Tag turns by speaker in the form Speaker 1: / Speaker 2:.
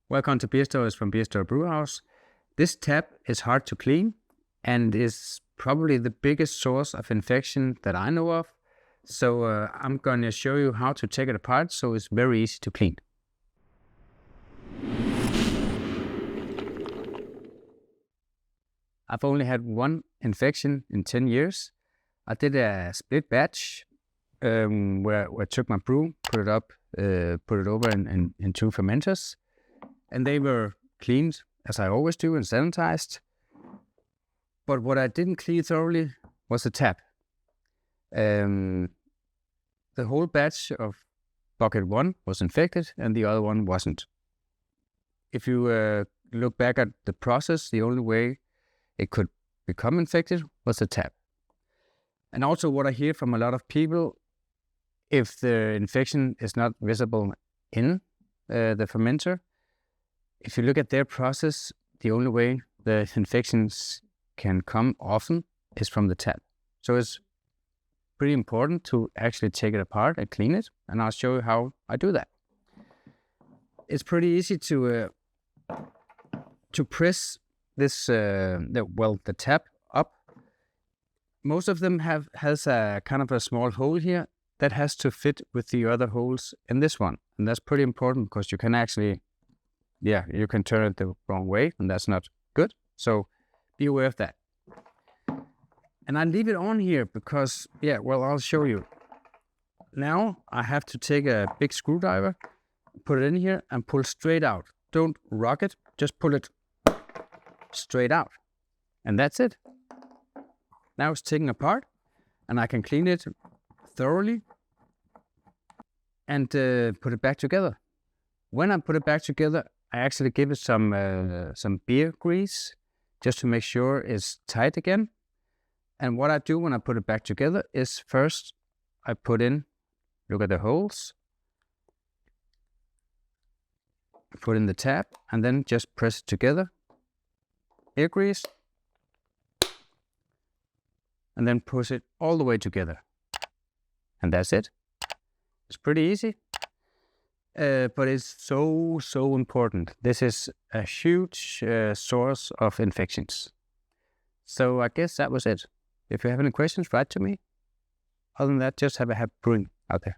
Speaker 1: Welcome to Beerstories from Beerstory Brewhouse. This tap is hard to clean and is probably the biggest source of infection that I know of. So I'm going to show you how to take it apart so it's very easy to clean. I've only had one infection in 10 years. I did a split batch where I took my brew, put it over in two fermenters. And they were cleaned, as I always do, and sanitized. But what I didn't clean thoroughly was the tap. The whole batch of bucket 1 was infected and the other one wasn't. If you look back at the process, the only way it could become infected was the tap. And also what I hear from a lot of people, if the infection is not visible in the fermenter, if you look at their process, the only way the infections can come often is from the tap. So it's pretty important to actually take it apart and clean it, and I'll show you how I do that. It's pretty easy to press this the tap up. Most of them has a kind of a small hole here that has to fit with the other holes in this one, and that's pretty important because you can actually you can turn it the wrong way, and that's not good. So be aware of that. And I leave it on here because, I'll show you. Now I have to take a big screwdriver, put it in here, and pull straight out. Don't rock it, just pull it straight out. And that's it. Now it's taken apart, and I can clean it thoroughly and put it back together. When I put it back together, I actually give it some beer grease just to make sure it's tight again. And what I do when I put it back together is first I put in, look at the holes, put in the tap, and then just press it together, beer grease, and then push it all the way together. And that's it. It's pretty easy. But it's so important. This is a huge source of infections. So I guess that was it. If you have any questions, write to me. Other than that, just have a happy brewing out there.